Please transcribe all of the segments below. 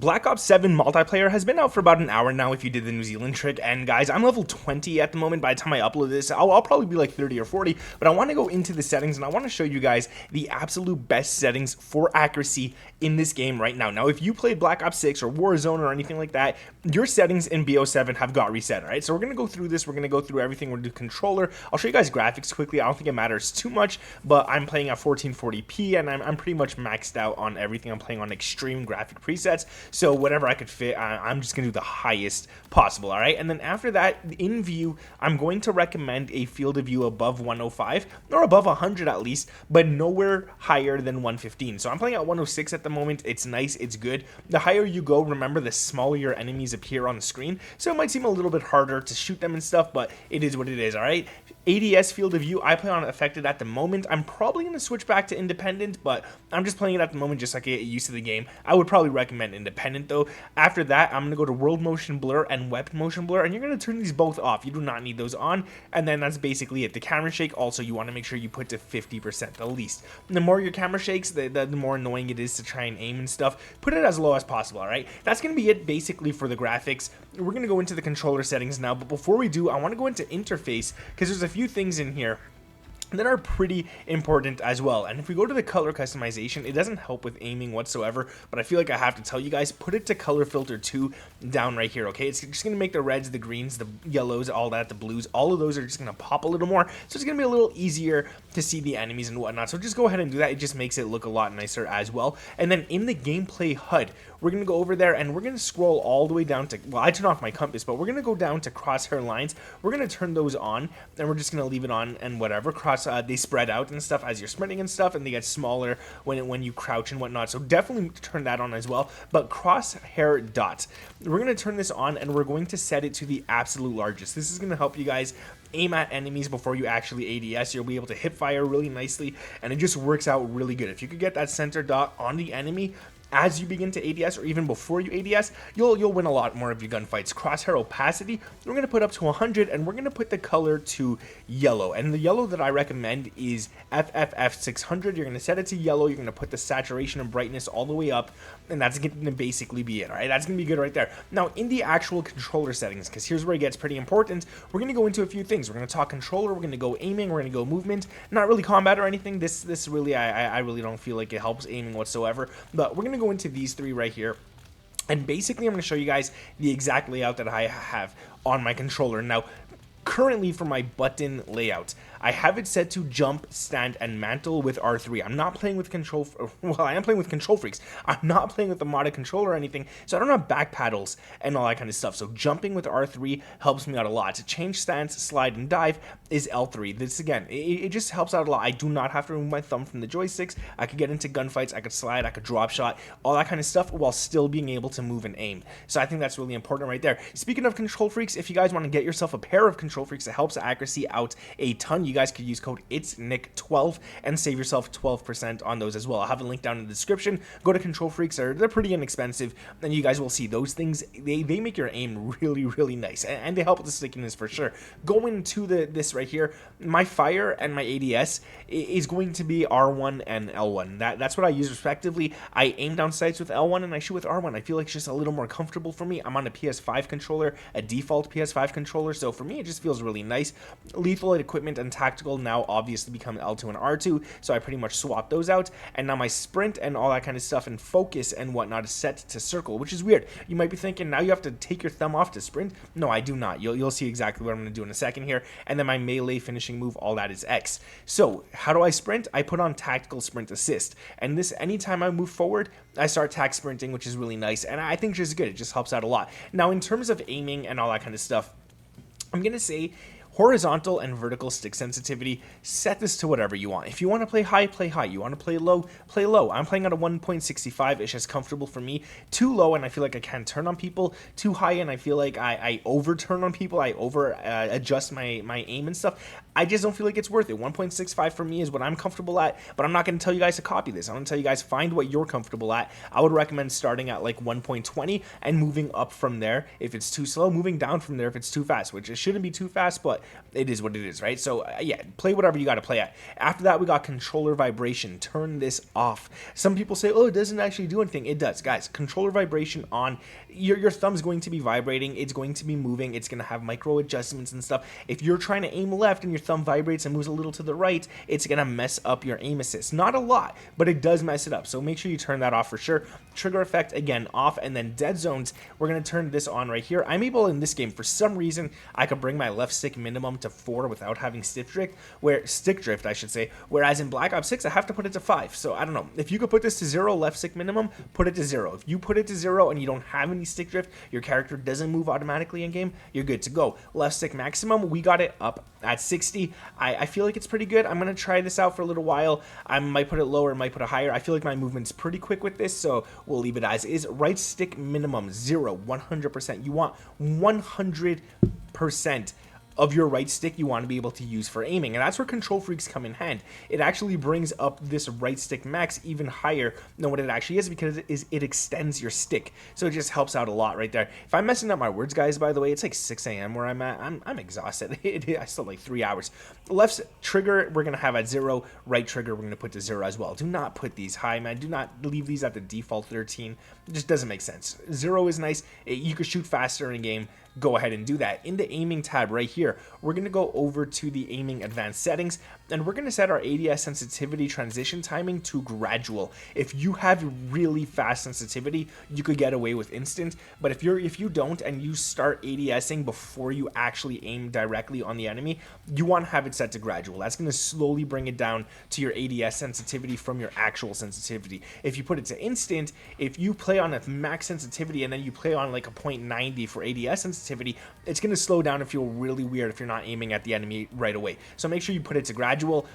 Black Ops 7 Multiplayer has been out for about an hour now if you did the New Zealand trick, and guys, I'm level 20 at the moment. By the time I upload this, I'll probably be like 30 or 40, but I want to go into the settings, and I want to show you guys the absolute best settings for accuracy in this game right now. Now, if you played Black Ops 6 or Warzone or anything like that, your settings in BO7 have got reset, alright? So we're going to go through this, we're going to go through everything, we're going to do controller. I'll show you guys graphics quickly. I don't think it matters too much, but I'm playing at 1440p, and I'm pretty much maxed out on everything. I'm playing on extreme graphic presets, so whatever I could fit, I'm just going to do the highest possible, all right? And then after that, in view, I'm going to recommend a field of view above 105, or above 100 at least, but nowhere higher than 115. So I'm playing at 106 at the moment. It's nice, it's good. The higher you go, remember, the smaller your enemies appear on the screen, so it might seem a little bit harder to shoot them and stuff, but it is what it is, all right? ADS field of view, I play on affected at the moment. I'm probably going to switch back to independent, but I'm just playing it at the moment just so I can get used to the game. I would probably recommend independent though. After that, I'm going to go to world motion blur and weapon motion blur, and you're going to turn these both off. You do not need those on, and then that's basically it. The camera shake, also, you want to make sure you put to 50% at least. The more your camera shakes, the more annoying it is to try and aim and stuff. Put it as low as possible, alright? That's going to be it basically for the graphics. We're going to go into the controller settings now, but before we do, I want to go into interface, because there's a few things in here that are pretty important as well. And if we go to the color customization, it doesn't help with aiming whatsoever, but I feel like I have to tell you guys, put it to color filter 2 down right here, okay? It's just going to make the reds, the greens, the yellows, all that, the blues, all of those are just going to pop a little more, so it's going to be a little easier to see the enemies and whatnot. So just go ahead and do that. It just makes it look a lot nicer as well. And then in the gameplay HUD, we're going to go over there and we're going to scroll all the way down to, well, I turn off my compass, but we're going to go down to crosshair lines. We're going to turn those on, and we're just going to leave it on and whatever. They spread out and stuff as you're sprinting and stuff, and they get smaller when you crouch and whatnot. So definitely turn that on as well. But crosshair dots, we're going to turn this on, and we're going to set it to the absolute largest. This is going to help you guys aim at enemies before you actually ADS. You'll be able to hip fire really nicely, and it just works out really good. If you could get that center dot on the enemy as you begin to ADS, or even before you ADS, you'll win a lot more of your gunfights. Crosshair opacity, we're going to put up to 100, and we're going to put the color to yellow. And the yellow that I recommend is FFF600. You're going to set it to yellow. You're going to put the saturation and brightness all the way up, and that's going to basically be it, all right? That's going to be good right there. Now, in the actual controller settings, because here's where it gets pretty important, we're going to go into a few things. We're going to talk controller, we're going to go aiming, we're going to go movement, not really combat or anything. This really, I really don't feel like it helps aiming whatsoever, but we're going to go into these three right here. And basically, I'm going to show you guys the exact layout that I have on my controller. Now, currently for my button layout, I have it set to jump, stand, and mantle with R3. I'm not playing with control, well, I am playing with control freaks. I'm not playing with the modded controller or anything, so I don't have back paddles and all that kind of stuff. So jumping with R3 helps me out a lot. To change stance, slide, and dive is L3. This, again, it just helps out a lot. I do not have to remove my thumb from the joysticks. I could get into gunfights, I could slide, I could drop shot, all that kind of stuff, while still being able to move and aim. So I think that's really important right there. Speaking of control freaks, if you guys want to get yourself a pair of control freaks, it helps accuracy out a ton. You guys could use code IT'sNick12 and save yourself 12% on those as well. I'll have a link down in the description. Go to control freaks. They're pretty inexpensive, and you guys will see those things. They make your aim really, really nice, and they help with the stickiness for sure. Going to this right here, my fire and my ADS is going to be R1 and L1. That's what I use respectively. I aim down sights with L1 and I shoot with R1. I feel like it's just a little more comfortable for me. I'm on a PS5 controller, a default PS5 controller, so for me it just feels really nice. Lethal equipment and tactical now obviously become L2 and R2, so I pretty much swap those out, and now my sprint and all that kind of stuff and focus and whatnot is set to circle, which is weird. You might be thinking, now you have to take your thumb off to sprint. No, I do not. You'll see exactly what I'm going to do in a second here. And then my melee finishing move, all that is X. So how do I sprint? I put on tactical sprint assist, and this, anytime I move forward, I start tac sprinting, which is really nice, and I think it's just good. It just helps out a lot. Now, in terms of aiming and all that kind of stuff, I'm going to say horizontal and vertical stick sensitivity, set this to whatever you want. If you want to play high, play high. You want to play low, play low. I'm playing at a 1.65. It's just comfortable for me. Too low, and I feel like I can't turn on people. Too high, and I feel like I overturn on people. I over adjust my aim and stuff. I just don't feel like it's worth it. 1.65 for me is what I'm comfortable at, but I'm not going to tell you guys to copy this. I'm going to tell you guys find what you're comfortable at. I would recommend starting at like 1.20 and moving up from there if it's too slow, moving down from there if it's too fast, which it shouldn't be too fast, but it is what it is, right? So yeah, play whatever you got to play at. After that, we got controller vibration. Turn this off. Some people say, oh, it doesn't actually do anything. It does, guys. Controller vibration on. Your thumb's going to be vibrating. It's going to be moving. It's going to have micro adjustments and stuff. If you're trying to aim left and your thumb vibrates and moves a little to the right, it's going to mess up your aim assist. Not a lot, but it does mess it up. So make sure you turn that off for sure. Trigger effect, again, off. And then dead zones, we're going to turn this on right here. I'm able in this game, for some reason, I could bring my left stick minimum to 4 without having stick drift, I should say. Whereas in Black Ops 6, I have to put it to 5. So I don't know. If you could put this to 0, left stick minimum, put it to 0. If you put it to 0 and you don't have any stick drift, your character doesn't move automatically in game, you're good to go. Left stick maximum, we got it up at 60. I feel like it's pretty good. I'm going to try this out for a little while. I might put it lower, might put it higher. I feel like my movement's pretty quick with this, so we'll leave it as is. Right stick minimum, 0, 100%. You want 100% of your right stick you want to be able to use for aiming, and that's where control freaks come in hand. It actually brings up this right stick max even higher than what it actually is, because it extends your stick, so it just helps out a lot right there. If I'm messing up my words, guys, by the way, it's like 6 a.m. where I'm at. I'm exhausted. I still have like 3 hours. Left trigger we're gonna have at 0. Right trigger we're gonna put to 0 as well. Do not put these high, man. Do not leave these at the default 13. It just doesn't make sense. 0 is nice. You could shoot faster in game. Go ahead and do that. In the aiming tab right here, we're going to go over to the aiming advanced settings, and we're going to set our ADS sensitivity transition timing to gradual. If you have really fast sensitivity, you could get away with instant, but if you don't and you start ADSing before you actually aim directly on the enemy, you want to have it set to gradual. That's going to slowly bring it down to your ADS sensitivity from your actual sensitivity. If you put it to instant, if you play on a max sensitivity and then you play on like a 0.90 for ADS sensitivity, it's going to slow down and feel really weird if you're not aiming at the enemy right away. So make sure you put it to gradual.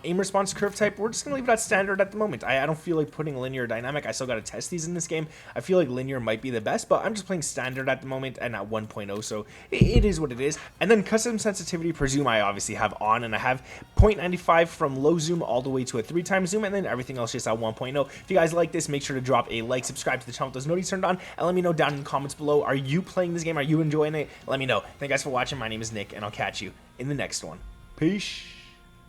Aim response curve type, we're just going to leave it at standard at the moment. I don't feel like putting linear or dynamic. I still got to test these in this game. I feel like linear might be the best, but I'm just playing standard at the moment and at 1.0, so it is what it is. And then custom sensitivity per zoom I obviously have on, and I have 0.95 from low zoom all the way to a 3x zoom, and then everything else just at 1.0. If you guys like this, make sure to drop a like, subscribe to the channel with those notifications turned on, and let me know down in the comments below, are you playing this game? Are you enjoying it? Let me know. Thank you guys for watching. My name is Nick, and I'll catch you in the next one. Peace.